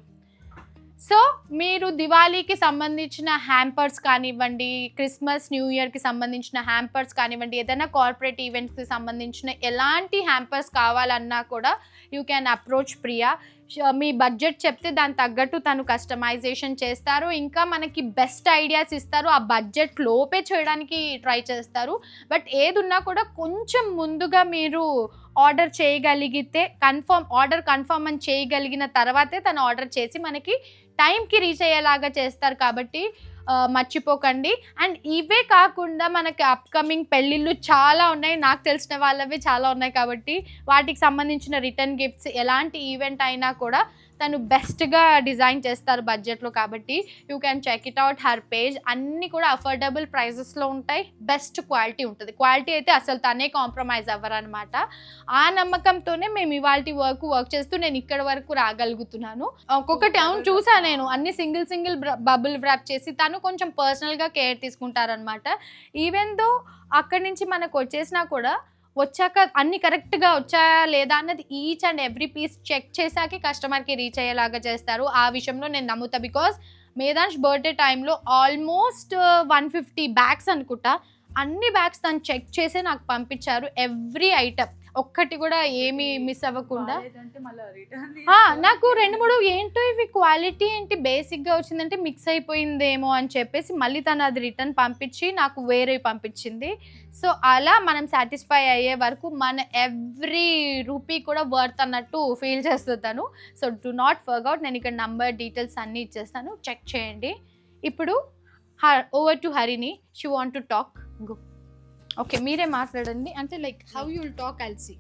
సో మీరు దివాళీకి సంబంధించిన హ్యాంపర్స్ కానివ్వండి, క్రిస్మస్ న్యూ ఇయర్కి సంబంధించిన హ్యాంపర్స్ కానివ్వండి, ఏదైనా కార్పొరేట్ ఈవెంట్స్కి సంబంధించిన ఎలాంటి హ్యాంపర్స్ కావాలన్నా కూడా you can approach Priya. Me budget చెప్తే దాని తగ్గట్టు తను కస్టమైజేషన్ చేస్తారు, ఇంకా మనకి బెస్ట్ ఐడియాస్ ఇస్తారు. ఆ బడ్జెట్ లోపే చేయడానికి ట్రై చేస్తారు. బట్ ఏదున్నా కూడా కొంచెం ముందుగా మీరు ఆర్డర్ చేయగలిగితే ఆర్డర్ కన్ఫర్మ్ అని చేయగలిగిన తర్వాతే తను ఆర్డర్ చేసి మనకి టైంకి రీచ్ అయ్యేలాగా చేస్తారు. కాబట్టి మర్చిపోకండి. అండ్ ఇవే కాకుండా మనకి అప్కమింగ్ పెళ్ళిళ్ళు చాలా ఉన్నాయి, నాకు తెలిసిన వాళ్ళవి చాలా ఉన్నాయి. కాబట్టి వాటికి సంబంధించిన రిటర్న్ గిఫ్ట్స్ ఎలాంటి ఈవెంట్ అయినా కూడా తను బెస్ట్గా డిజైన్ చేస్తారు బడ్జెట్లో. కాబట్టి you can check it out her page. అన్నీ కూడా అఫోర్డబుల్ ప్రైజెస్లో ఉంటాయి, బెస్ట్ క్వాలిటీ ఉంటుంది. క్వాలిటీ అయితే అసలు తనే కాంప్రమైజ్ అవ్వరనమాట. ఆ నమ్మకంతోనే మేము ఇవాళ వర్క్ చేస్తూ నేను ఇక్కడ వరకు రాగలుగుతున్నాను. ఒక్కొక్కటి అవును చూసాను నేను, అన్ని సింగిల్ బబుల్ వ్రాప్ చేసి తను కొంచెం పర్సనల్గా కేర్ తీసుకుంటారనమాట. ఈవెన్ దో అక్కడి నుంచి మనకు వచ్చేసినా కూడా వచ్చాక అన్ని కరెక్ట్గా వచ్చాయా లేదా అన్నది each and every piece check చేశాకే కస్టమర్కి రీచ్ అయ్యేలాగా చేస్తారు. ఆ విషయంలో నేను నమ్ముతా. బికాస్ మేధాంష్ బర్త్డే టైంలో ఆల్మోస్ట్ 150 బ్యాగ్స్ అనుకుంటా, అన్ని బ్యాగ్స్ తను చెక్ చేసే నాకు పంపించారు. ఎవ్రీ ఐటమ్ ఒక్కటి కూడా ఏమీ మిస్ అవ్వకుండా. నాకు 2-3 ఏంటో ఇవి క్వాలిటీ ఏంటి బేసిక్గా వచ్చిందంటే మిక్స్ అయిపోయిందేమో అని చెప్పేసి మళ్ళీ తను అది రిటర్న్ పంపించి నాకు వేరే పంపించింది. సో అలా మనం సాటిస్ఫై అయ్యే వరకు మన ఎవ్రీ రూపీ కూడా వర్త్ అన్నట్టు ఫీల్ చేస్తాను. So do not forget. నేను ఇక్కడ నంబర్ డీటెయిల్స్ అన్నీ ఇచ్చేస్తాను, చెక్ చేయండి. ఇప్పుడు ఓవర్ టు హరిని. She want to talk. Go. Okay, మీరే మాట్లాడండి. అంటే like how you will talk also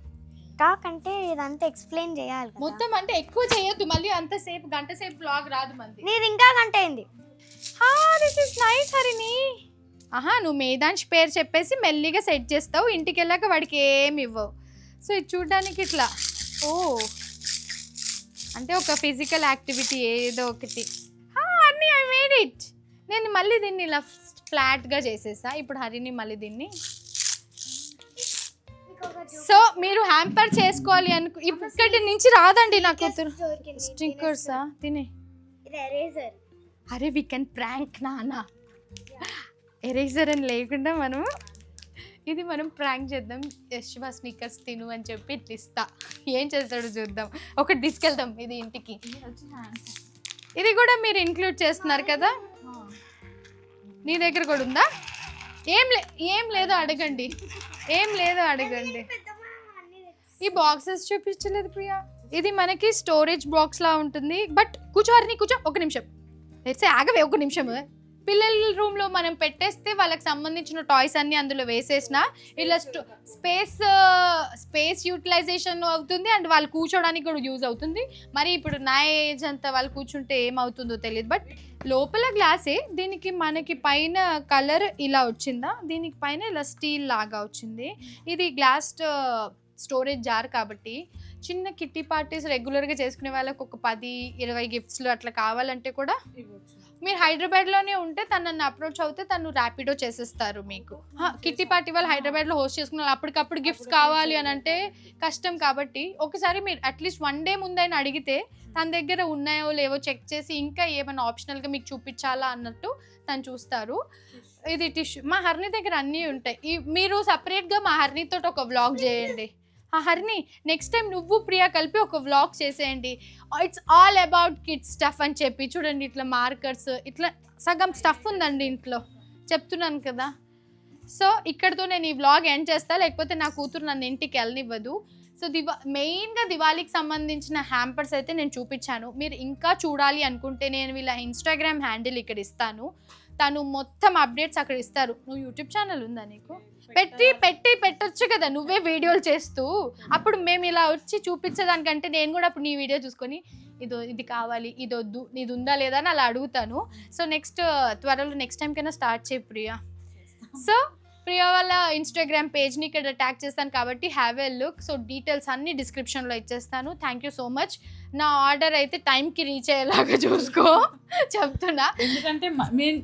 talk అంటే ఇదంతా ఎక్స్ప్లెయిన్ చేయాలి మొత్తం. అంటే ఎక్కువ చేయొద్దు, మళ్ళీ అంతసేపు గంట సేపు బ్లాగ్ రాదు మంది. నేను ఇంకా గంట అయింది. దిస్ ఇస్ నైస్ హరిని. నువ్వు మేధాంష్ పేరు చెప్పేసి మెల్లిగా సెట్ చేస్తావు, ఇంటికి వెళ్ళాక వాడికి ఏమి ఇవ్వవు. సో ఇది చూడడానికి ఇట్లా అంటే ఒక ఫిజికల్ యాక్టివిటీ ఏదో ఒకటి. అన్నీ ఐ మేడ్ ఇట్. నేను మళ్ళీ దీన్ని ఇలా ఫ్లాట్గా చేసేసా. ఇప్పుడు హరిని మళ్ళీ దీన్ని. సో మీరు హ్యాంపర్ చేసుకోవాలి అనుకో, ఇక్కడి నుంచి రాదండి నాకు స్టిక్కర్సా తినే. అరే వీ కెన్ ప్రాంక్ నానా. ఎరేజర్ అని లేకుండా మనం ప్రాంక్ చేద్దాం. శివ స్నిక్కర్స్ తిను అని చెప్పి ఇట్లా ఇస్తా. ఏం చేస్తాడో చూద్దాం. ఒకటి తీసుకెళ్తాం ఇది ఇంటికి. ఇది కూడా మీరు ఇంక్లూడ్ చేస్తున్నారు కదా, నీ దగ్గర కూడా ఉందా? ఏం లేదో అడగండి. ఈ బాక్సెస్ చూపించలేదు ప్రియా. ఇది మనకి స్టోరేజ్ బాక్స్ లా ఉంటుంది. బట్ కూర్చో, ఒక నిమిషం ఆగవే, ఒక నిమిషం. పిల్లల రూమ్లో మనం పెట్టేస్తే వాళ్ళకి సంబంధించిన టాయ్స్ అన్నీ అందులో వేసేసిన ఇలా స్పేస్ యూటిలైజేషన్ అవుతుంది అండ్ వాళ్ళు కూర్చోడానికి కూడా యూజ్ అవుతుంది. మరి ఇప్పుడు నా ఏజ్ అంతా వాళ్ళు కూర్చుంటే ఏమవుతుందో తెలియదు. బట్ లోపల గ్లాసే, దీనికి మనకి పైన కలర్ ఇలా వచ్చిందా, దీనికి పైన ఇలా స్టీల్ లాగా వచ్చింది. ఇది గ్లాస్ స్టోరేజ్ జార్ కాబట్టి చిన్న కిట్టి పార్టీస్ రెగ్యులర్గా చేసుకునే వాళ్ళకి ఒక 10-20 గిఫ్ట్స్లు అట్లా కావాలంటే కూడా మీరు హైదరాబాద్లోనే ఉంటే తనని అప్రోచ్ అవుతే తను ర్యాపిడో చేసేస్తారు మీకు. కిట్టి పార్టీ వాళ్ళు హైదరాబాద్లో హోస్ట్ చేసుకున్నారు, అప్పటికప్పుడు గిఫ్ట్స్ కావాలి అని అంటే కష్టం. కాబట్టి ఒకసారి మీరు అట్లీస్ట్ 1 day ముందైనా అడిగితే తన దగ్గర ఉన్నాయో లేవో చెక్ చేసి ఇంకా ఏమైనా ఆప్షనల్గా మీకు చూపించాలా అన్నట్టు తను చూస్తారు. ఇది టిష్యూ, మా హర్ని దగ్గర అన్నీ ఉంటాయి. మీరు సపరేట్గా మా హర్నితో ఒక వ్లాగ్ చేయండి. హర్ని, నెక్స్ట్ టైం నువ్వు ప్రియా కలిపి ఒక వ్లాగ్ చేసేయండి. It's all about kids stuff అని చెప్పి. చూడండి ఇట్లా మార్కర్స్, ఇట్లా సగం స్టఫ్ ఉందండి ఇంట్లో, చెప్తున్నాను కదా. సో ఇక్కడతో నేను ఈ వ్లాగ్ ఎండ్ చేస్తా, లేకపోతే నా కూతురు నన్ను ఇంటికి వెళ్ళనివ్వదు. సో మెయిన్గా దివాళీకి సంబంధించిన హ్యాంపర్స్ అయితే నేను చూపించాను. మీరు ఇంకా చూడాలి అనుకుంటే నేను వీళ్ళ ఇన్స్టాగ్రామ్ హ్యాండిల్ ఇక్కడ ఇస్తాను, తను మొత్తం అప్డేట్స్ అక్కడ ఇస్తారు. నువ్వు యూట్యూబ్ ఛానల్ ఉందా నీకు? పెట్టొచ్చు కదా నువ్వే వీడియోలు చేస్తూ. అప్పుడు మేము ఇలా వచ్చి చూపించేదానికంటే నేను కూడా అప్పుడు నీ వీడియో చూసుకొని ఇది కావాలి, ఇది వద్దు, ఇది ఉందా లేదా అని అలా అడుగుతాను. సో త్వరలో నెక్స్ట్ టైం కన్నా స్టార్ట్ చేయి ప్రియా. సో ప్రియా వాళ్ళ ఇన్స్టాగ్రామ్ పేజ్ని ఇక్కడ ట్యాగ్ చేస్తాను కాబట్టి have a look. So details అన్ని డిస్క్రిప్షన్లో ఇచ్చేస్తాను. Thank you so much. నా ఆర్డర్ అయితే టైంకి రీచ్ అయ్యేలాగా చూసుకో చెప్తున్నా. ఎందుకంటే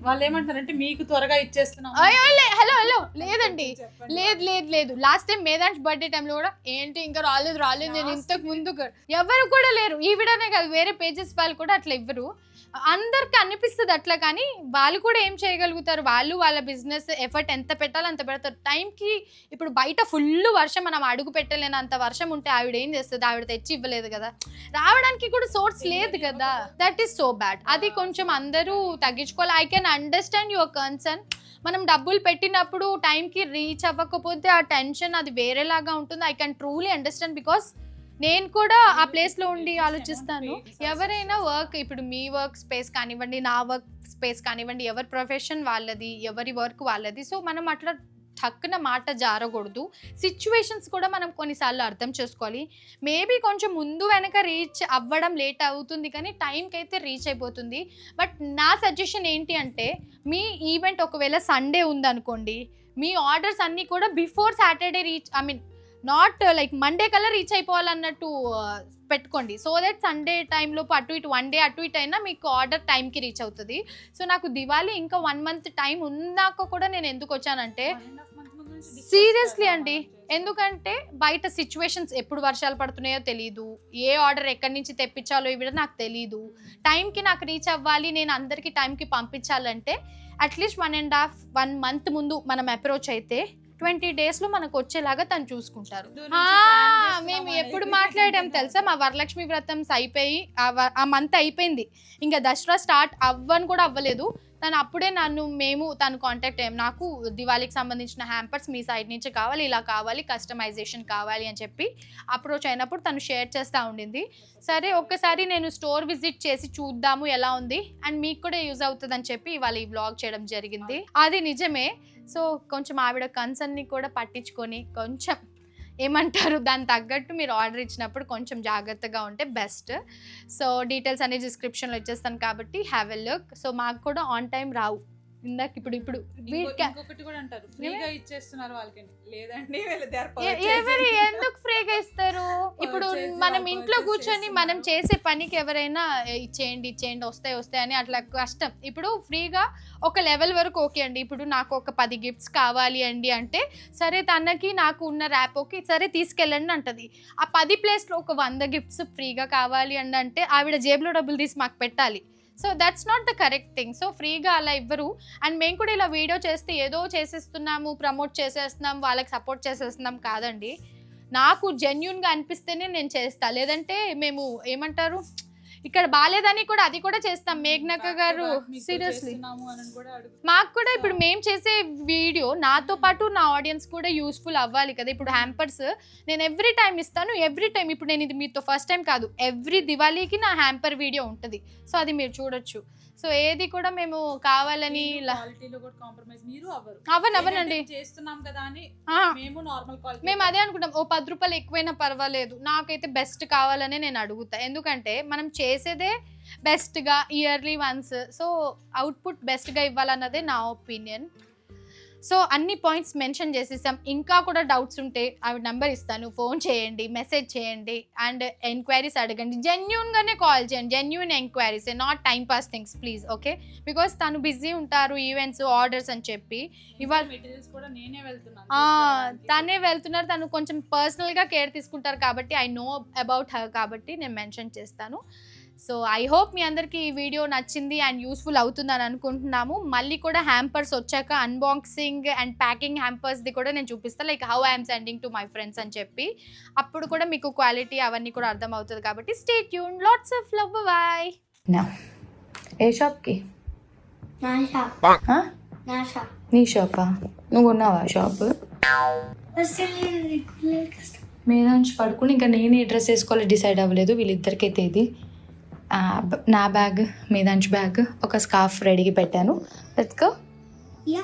వాళ్ళు ఏమంటారంటే మీకు త్వరగా ఇచ్చేస్తున్నాం. హలో లేదండి, లేదు. లాస్ట్ టైం మేధాంష్ బర్త్డే టైంలో కూడా ఏంటి ఇంకా రాలేదు నేను ఇంతకు ముందు ఎవరు కూడా లేరు. ఈ వీడియోనే కాదు, వేరే పేజెస్ వాళ్ళు కూడా అట్లా ఇవ్వరు. అందరికి అనిపిస్తుంది అట్లా, కానీ వాళ్ళు కూడా ఏం చేయగలుగుతారు, వాళ్ళు వాళ్ళ బిజినెస్ ఎఫర్ట్ ఎంత పెట్టాలో అంత పెడతారు టైంకి. ఇప్పుడు బయట ఫుల్ వర్షం, మనం అడుగు పెట్టలేనంత వర్షం ఉంటే ఆవిడ ఏం చేస్తుంది, ఆవిడ తెచ్చి ఇవ్వలేదు కదా, రావడానికి కూడా సోర్స్ లేదు కదా. That is so bad. అది కొంచెం అందరూ తగ్గించుకోవాలి. I can understand your concern. మనం డబ్బులు పెట్టినప్పుడు టైంకి రీచ్ అవ్వకపోతే ఆ టెన్షన్ అది వేరేలాగా ఉంటుంది. I can truly understand, because నేను కూడా ఆ ప్లేస్లో ఉండి ఆలోచిస్తాను. ఎవరైనా వర్క్, ఇప్పుడు మీ వర్క్ స్పేస్ కానివ్వండి, నా వర్క్ స్పేస్ కానివ్వండి, ఎవరి ప్రొఫెషన్ వాళ్ళది, ఎవరి వర్క్ వాళ్ళది. సో మనం అట్లా టక్కున మాట జారకూడదు. సిచ్యువేషన్స్ కూడా మనం కొన్నిసార్లు అర్థం చేసుకోవాలి. మేబీ కొంచెం ముందు వెనక రీచ్ అవ్వడం లేట్ అవుతుంది, కానీ టైంకి అయితే రీచ్ అయిపోతుంది. బట్ నా సజెషన్ ఏంటి అంటే, మీ ఈవెంట్ ఒకవేళ సండే ఉందనుకోండి, మీ ఆర్డర్స్ అన్నీ కూడా before Saturday reach, not like Monday కల్లా రీచ్ అయిపోవాలన్నట్టు పెట్టుకోండి. సో దట్ సండే టైంలో అటు ఇటు 1 day అటు ఇటు అయినా మీకు ఆర్డర్ టైంకి రీచ్ అవుతుంది. సో నాకు దివాళీ ఇంకా 1 month టైం ఉన్నాక కూడా నేను ఎందుకు వచ్చానంటే, సీరియస్లీ అండి, ఎందుకంటే బయట సిచ్యువేషన్స్ ఎప్పుడు వర్షాలు పడుతున్నాయో తెలియదు, ఏ ఆర్డర్ ఎక్కడి నుంచి తెప్పించాలో ఇవి నాకు తెలియదు. టైంకి నాకు రీచ్ అవ్వాలి, నేను అందరికీ టైంకి పంపించాలంటే అట్లీస్ట్ 1.5-1 month ముందు మనం అప్రోచ్ అయితే 20 daysలో మనకు వచ్చేలాగా తను చూసుకుంటారు. మేము ఎప్పుడు మాట్లాడాం తెలుసా, మా వరలక్ష్మి వ్రతం అయిపోయి ఆ మంత్ అయిపోయింది, ఇంకా దసరా స్టార్ట్ అవ్వని కూడా అవ్వలేదు. తను అప్పుడే తను కాంటాక్ట్ అయ్యాం, నాకు దివాళీకి సంబంధించిన హ్యాంపర్స్ మీ సైడ్ నుంచి కావాలి, ఇలా కావాలి, కస్టమైజేషన్ కావాలి అని చెప్పి అప్రోచ్ అయినప్పుడు తను షేర్ చేస్తూ ఉండింది. సరే ఒక్కసారి నేను స్టోర్ విజిట్ చేసి చూద్దాము ఎలా ఉంది, అండ్ మీకు కూడా యూజ్ అవుతుంది అని చెప్పి ఇవాళ ఈ వ్లాగ్ చేయడం జరిగింది. అది నిజమే. సో కొంచెం ఆవిడ కన్సర్న్ని కూడా పట్టించుకొని కొంచెం ఏమంటారు దాన్ని తగ్గట్టు మీరు ఆర్డర్ ఇచ్చినప్పుడు కొంచెం జాగ్రత్తగా ఉంటే బెస్ట్. సో డీటెయిల్స్ అన్ని డిస్క్రిప్షన్లో ఇచ్చేస్తాను కాబట్టి హ్యావ్ ఎ లుక్. సో మాకు కూడా ఆన్ టైం రావు. ఇందాక ఇప్పుడు ఇంకొకటి కూడా అంటారు, ఫ్రీగా ఇచ్చేస్తున్నారు వాళ్ళకి. లేదండి, ఎవరు ఎందుకు ఫ్రీగా ఇస్తారు? ఇప్పుడు మనం ఇంట్లో కూర్చొని మనం చేసే పనికి ఎవరైనా ఇచ్చేయండి వస్తాయి అని అట్లా కష్టం. ఇప్పుడు ఫ్రీగా ఒక లెవెల్ వరకు ఓకే అండి. ఇప్పుడు నాకు ఒక 10 gifts కావాలి అండి అంటే సరే, తనకి నాకు ఉన్న ర్యాపోకి సరే తీసుకెళ్ళండి అంటది. ఆ 10 ప్లేస్లో ఒక 100 gifts ఫ్రీగా కావాలి అండి అంటే ఆవిడ జేబులో డబ్బులు తీసి మాకు పెట్టాలి. So that's not the correct thing. So ఫ్రీగా అలా ఇవ్వరు. అండ్ మేము కూడా ఇలా వీడియో చేస్తే ఏదో చేసేస్తున్నాము, ప్రమోట్ చేసేస్తున్నాం, వాళ్ళకి సపోర్ట్ చేసేస్తున్నాం కాదండి. నాకు జెన్యూన్గా అనిపిస్తేనే నేను చేస్తా, లేదంటే మేము ఏమంటారు ఇక్కడ బాలేదని కూడా అది కూడా చేస్తాం మేఘ్నక్క గారు. సీరియస్లీ మాకు కూడా ఇప్పుడు మేము చేసే వీడియో నాతో పాటు నా ఆడియన్స్ కూడా యూస్ఫుల్ అవ్వాలి కదా. ఇప్పుడు హ్యాంపర్స్ నేను ఎవ్రీ టైం ఇస్తాను, ఎవ్రీ టైం. ఇప్పుడు నేను ఇది మీతో ఫస్ట్ టైం కాదు, ఎవ్రీ దివాళీకి నా హ్యాంపర్ వీడియో ఉంటుంది. సో అది మీరు చూడొచ్చు. సో ఏది కూడా మేము కావాలని అవ్వనండి చేస్తున్నాం కదా అని మేము అదే అనుకుంటాం. ఓ 10 రూపాయలు ఎక్కువైనా పర్వాలేదు, నాకైతే బెస్ట్ కావాలనే నేను అడుగుతా. ఎందుకంటే మనం చేసేదే బెస్ట్గా ఇయర్లీ వన్స్. సో అవుట్పుట్ బెస్ట్గా ఇవ్వాలన్నదే నా ఒపీనియన్. సో అన్ని పాయింట్స్ మెన్షన్ చేసేసాం. ఇంకా కూడా డౌట్స్ ఉంటే ఆవిడ నెంబర్ ఇస్తాను, ఫోన్ చేయండి, మెసేజ్ చేయండి, అండ్ ఎంక్వైరీస్ అడగండి. జెన్యూన్గానే కాల్ చేయండి, genuine enquiries, not time pass things please. Okay, because తను బిజీ ఉంటారు, ఈవెంట్స్ ఆర్డర్స్ అని చెప్పి. ఇవాళ తనే వెళ్తున్నారు, తను కొంచెం పర్సనల్గా కేర్ తీసుకుంటారు కాబట్టి ఐ నో అబౌట్ హర్, కాబట్టి నేను మెన్షన్ చేస్తాను. సో ఐ హోప్ మీ అందరికీ ఈ వీడియో నచ్చింది అండ్ యూస్ఫుల్ అవుతుందని అనుకుంటున్నాము. మళ్ళీ కూడా హ్యాంపర్స్ వచ్చాక అన్బాక్సింగ్ అండ్ ప్యాకింగ్ హ్యాంపర్స్ది కూడా నేను చూపిస్తాను, like how I'm sending to my friends అని చెప్పి. అప్పుడు కూడా మీకు క్వాలిటీ అవన్నీ కూడా అర్థం అవుతుంది కాబట్టి stay tune. Lots of love, bye. ఏ షాప్కి? నా షాప్. నా షాప్. నీ షాపా? నువ్వు ఉన్నావా షాప్? మీద నుంచి పడుకుని ఇంకా నేనే డ్రెస్ వేసుకోవాలి డిసైడ్ అవ్వలేదు. వీళ్ళిద్దరికైతే ఇది నా బ్యాగ్, మీదాంచ్ బ్యాగ్, ఒక స్కార్ఫ్ రెడీగా పెట్టాను. Let's go. యా